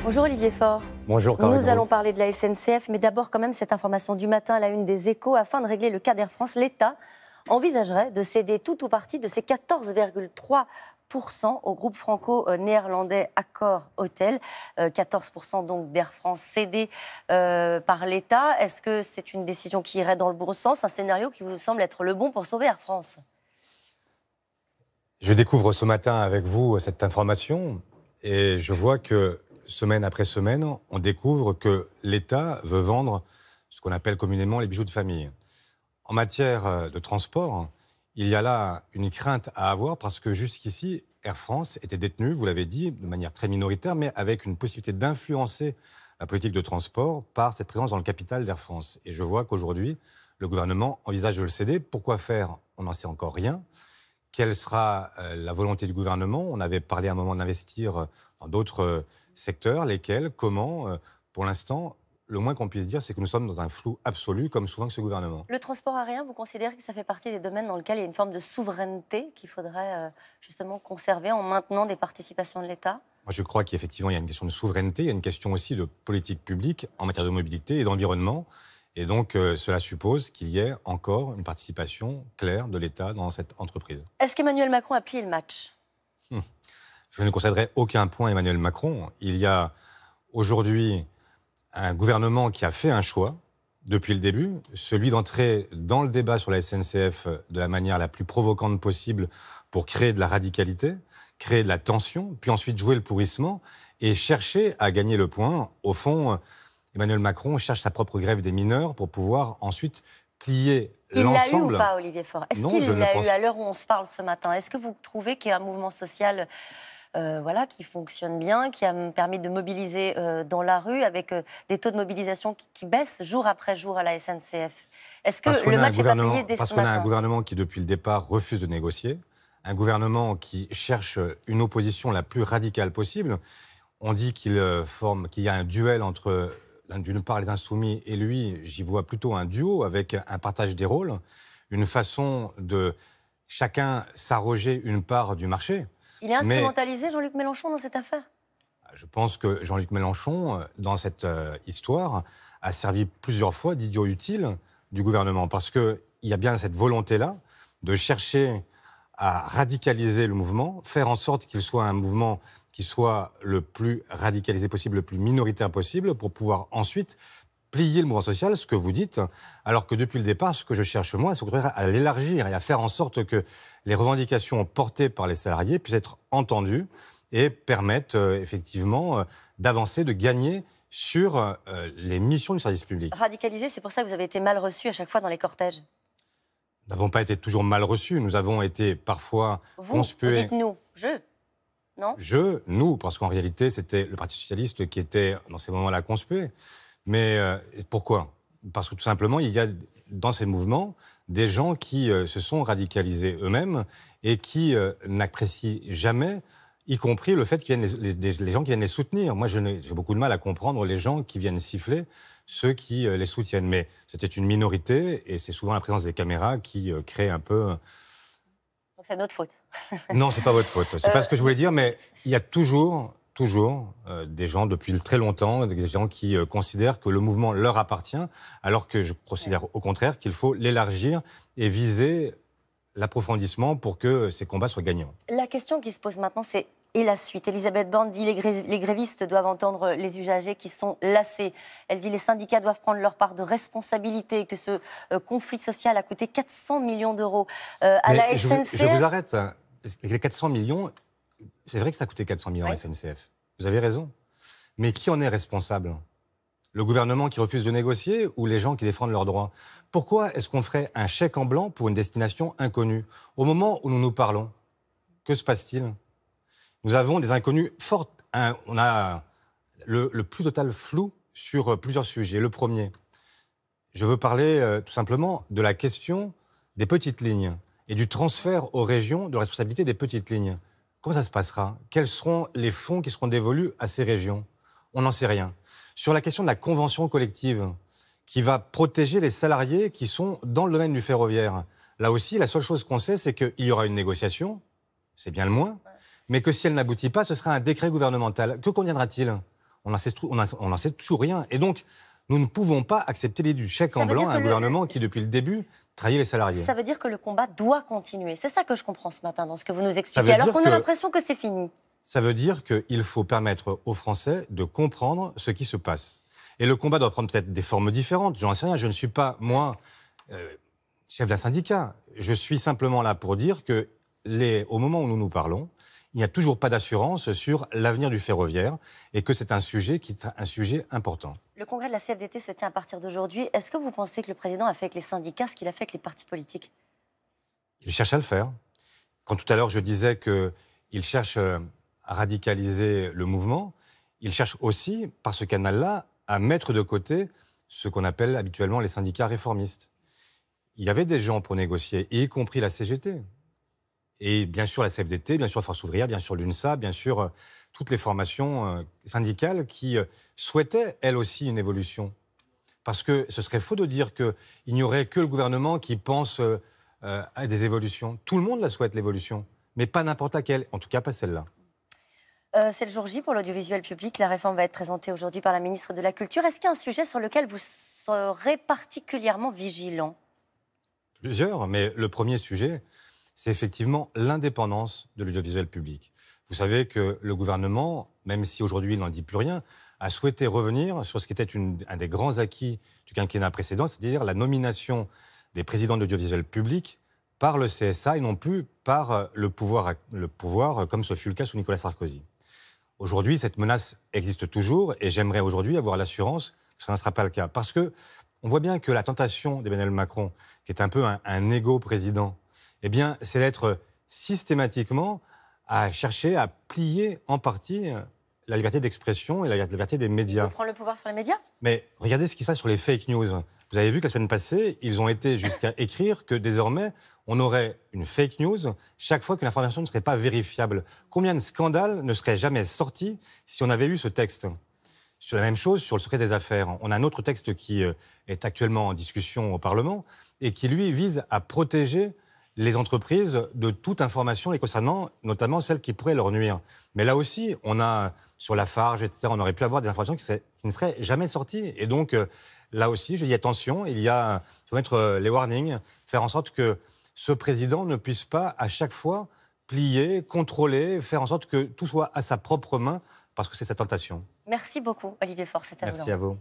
Bonjour Olivier Faure. Bonjour Caroline. Nous allons parler de la SNCF, mais d'abord quand même cette information du matin à la une des Échos. Afin de régler le cas d'Air France, l'État envisagerait de céder tout ou partie de ses 14,3% au groupe franco-néerlandais Accor Hotel. 14% donc d'Air France cédé par l'État. Est-ce que c'est une décision qui irait dans le bon sens, un scénario qui vous semble être le bon pour sauver Air France? Je découvre ce matin avec vous cette information et je vois que semaine après semaine, on découvre que l'État veut vendre ce qu'on appelle communément les bijoux de famille. En matière de transport, il y a là une crainte à avoir parce que jusqu'ici, Air France était détenue, vous l'avez dit, de manière très minoritaire, mais avec une possibilité d'influencer la politique de transport par cette présence dans le capital d'Air France. Et je vois qu'aujourd'hui, le gouvernement envisage de le céder. Pourquoi faire? On n'en sait encore rien. Quelle sera la volonté du gouvernement? On avait parlé à un moment d'investir dans d'autres secteurs. Lesquels? Comment? Pour l'instant, le moins qu'on puisse dire, c'est que nous sommes dans un flou absolu, comme souvent que ce gouvernement. Le transport aérien, vous considérez que ça fait partie des domaines dans lesquels il y a une forme de souveraineté qu'il faudrait justement conserver en maintenant des participations de l'État? Moi, je crois qu'effectivement, il y a une question de souveraineté, il y a une question aussi de politique publique en matière de mobilité et d'environnement. Et donc, cela suppose qu'il y ait encore une participation claire de l'État dans cette entreprise. Est-ce qu'Emmanuel Macron a plié le match? Je ne concéderai aucun point à Emmanuel Macron. Il y a aujourd'hui un gouvernement qui a fait un choix depuis le début, celui d'entrer dans le débat sur la SNCF de la manière la plus provocante possible pour créer de la radicalité, créer de la tension, puis ensuite jouer le pourrissement et chercher à gagner le point. Au fond, Emmanuel Macron cherche sa propre grève des mineurs pour pouvoir ensuite plier l'ensemble. Il l'a eu ou pas, Olivier Faure? Est-ce qu'il l'a eu à l'heure où on se parle ce matin? Est-ce que vous trouvez qu'il y a un mouvement social qui fonctionne bien, qui a permis de mobiliser dans la rue avec des taux de mobilisation qui baissent jour après jour à la SNCF? Est-ce que le match n'est pas plié dès ce matin? Parce qu'on a un gouvernement qui, depuis le départ, refuse de négocier, un gouvernement qui cherche une opposition la plus radicale possible. On dit qu'il y a un duel entre, d'une part, les Insoumis et lui. J'y vois plutôt un duo avec un partage des rôles, une façon de chacun s'arroger une part du marché. Il est instrumentalisé, Jean-Luc Mélenchon, dans cette affaire? Je pense que Jean-Luc Mélenchon, dans cette histoire, a servi plusieurs fois d'idiot utile du gouvernement. Parce qu'il y a bien cette volonté-là de chercher à radicaliser le mouvement, faire en sorte qu'il soit un mouvement qui soit le plus radicalisé possible, le plus minoritaire possible, pour pouvoir ensuite plier le mouvement social, ce que vous dites, alors que depuis le départ, ce que je cherche moi, c'est à l'élargir et à faire en sorte que les revendications portées par les salariés puissent être entendues et permettent effectivement d'avancer, de gagner sur les missions du service public. Radicalisé, c'est pour ça que vous avez été mal reçu à chaque fois dans les cortèges? Nous n'avons pas été toujours mal reçus, nous avons été parfois conspués. Vous dites nous, non? Nous, parce qu'en réalité, c'était le Parti socialiste qui était dans ces moments-là conspué. Mais pourquoi? Parce que tout simplement, il y a dans ces mouvements des gens qui se sont radicalisés eux-mêmes et qui n'apprécient jamais, y compris le fait qu'il y ait les gens qui viennent les soutenir. Moi, j'ai beaucoup de mal à comprendre les gens qui viennent siffler ceux qui les soutiennent. Mais c'était une minorité et c'est souvent la présence des caméras qui crée un peu... Donc c'est notre faute. Non, c'est pas votre faute. C'est pas ce que je voulais dire, mais il y a toujours des gens, depuis très longtemps, des gens qui considèrent que le mouvement leur appartient, alors que je considère au contraire qu'il faut l'élargir et viser l'approfondissement pour que ces combats soient gagnants. La question qui se pose maintenant, c'est et la suite? Elisabeth Borne dit les grévistes doivent entendre les usagers qui sont lassés. Elle dit les syndicats doivent prendre leur part de responsabilité, que ce conflit social a coûté 400 millions d'euros à la SNCF. Je vous arrête. Les 400 millions... C'est vrai que ça a coûté 400 millions à la SNCF. Vous avez raison. Mais qui en est responsable? Le gouvernement qui refuse de négocier ou les gens qui défendent leurs droits? Pourquoi est-ce qu'on ferait un chèque en blanc pour une destination inconnue? Au moment où nous nous parlons, que se passe-t-il? Nous avons des inconnues fortes. On a le plus total flou sur plusieurs sujets. Le premier, je veux parler tout simplement de la question des petites lignes et du transfert aux régions de la responsabilité des petites lignes. Comment ça se passera? Quels seront les fonds qui seront dévolus à ces régions? On n'en sait rien. Sur la question de la convention collective qui va protéger les salariés qui sont dans le domaine du ferroviaire, là aussi, la seule chose qu'on sait, c'est qu'il y aura une négociation, c'est bien le moins, mais que si elle n'aboutit pas, ce sera un décret gouvernemental. Que conviendra-t-il On n'en sait toujours rien. Et donc, nous ne pouvons pas accepter l'idée du chèque en blanc à un gouvernement qui, depuis le début, trahit les salariés. Ça veut dire que le combat doit continuer. C'est ça que je comprends ce matin dans ce que vous nous expliquez, alors qu'on a l'impression que c'est fini. Ça veut dire qu'il faut permettre aux Français de comprendre ce qui se passe. Et le combat doit prendre peut-être des formes différentes. J'en sais rien. Je ne suis pas, moi, chef d'un syndicat. Je suis simplement là pour dire que, au moment où nous nous parlons, il n'y a toujours pas d'assurance sur l'avenir du ferroviaire et que c'est un sujet qui est un sujet important. Le congrès de la CFDT se tient à partir d'aujourd'hui. Est-ce que vous pensez que le président a fait avec les syndicats ce qu'il a fait avec les partis politiques? Il cherche à le faire. Quand tout à l'heure je disais qu'il cherche à radicaliser le mouvement, il cherche aussi, par ce canal-là, à mettre de côté ce qu'on appelle habituellement les syndicats réformistes. Il y avait des gens pour négocier, y compris la CGT. Et bien sûr la CFDT, bien sûr Force ouvrière, bien sûr l'UNSA, bien sûr toutes les formations syndicales qui souhaitaient, elles aussi, une évolution. Parce que ce serait faux de dire qu'il n'y aurait que le gouvernement qui pense à des évolutions. Tout le monde la souhaite, l'évolution, mais pas n'importe laquelle, en tout cas pas celle-là. C'est le jour J pour l'audiovisuel public. La réforme va être présentée aujourd'hui par la ministre de la Culture. Est-ce qu'il y a un sujet sur lequel vous serez particulièrement vigilant? Plusieurs, mais le premier sujet, c'est effectivement l'indépendance de l'audiovisuel public. Vous savez que le gouvernement, même si aujourd'hui il n'en dit plus rien, a souhaité revenir sur ce qui était un des grands acquis du quinquennat précédent, c'est-à-dire la nomination des présidents de l'audiovisuel public par le CSA et non plus par le pouvoir comme ce fut le cas sous Nicolas Sarkozy. Aujourd'hui, cette menace existe toujours et j'aimerais aujourd'hui avoir l'assurance que ça ne sera pas le cas. Parce que on voit bien que la tentation d'Emmanuel Macron, qui est un peu un égo président, eh bien, c'est d'être systématiquement à chercher à plier en partie la liberté d'expression et la liberté des médias. Pour prendre le pouvoir sur les médias? Mais regardez ce qui se passe sur les fake news. Vous avez vu que la semaine passée, ils ont été jusqu'à écrire que désormais, on aurait une fake news chaque fois que l'information ne serait pas vérifiable. Combien de scandales ne seraient jamais sortis si on avait eu ce texte? Sur la même chose sur le secret des affaires. On a un autre texte qui est actuellement en discussion au Parlement et qui, lui, vise à protéger les entreprises de toute information les concernant, notamment celles qui pourraient leur nuire. Mais là aussi, on a, sur Lafarge, etc., on aurait pu avoir des informations qui ne seraient jamais sorties. Et donc, là aussi, je dis attention, il faut mettre les warnings, faire en sorte que ce président ne puisse pas, à chaque fois, plier, contrôler, faire en sorte que tout soit à sa propre main, parce que c'est sa tentation. Merci beaucoup, Olivier Faure. Merci à vous.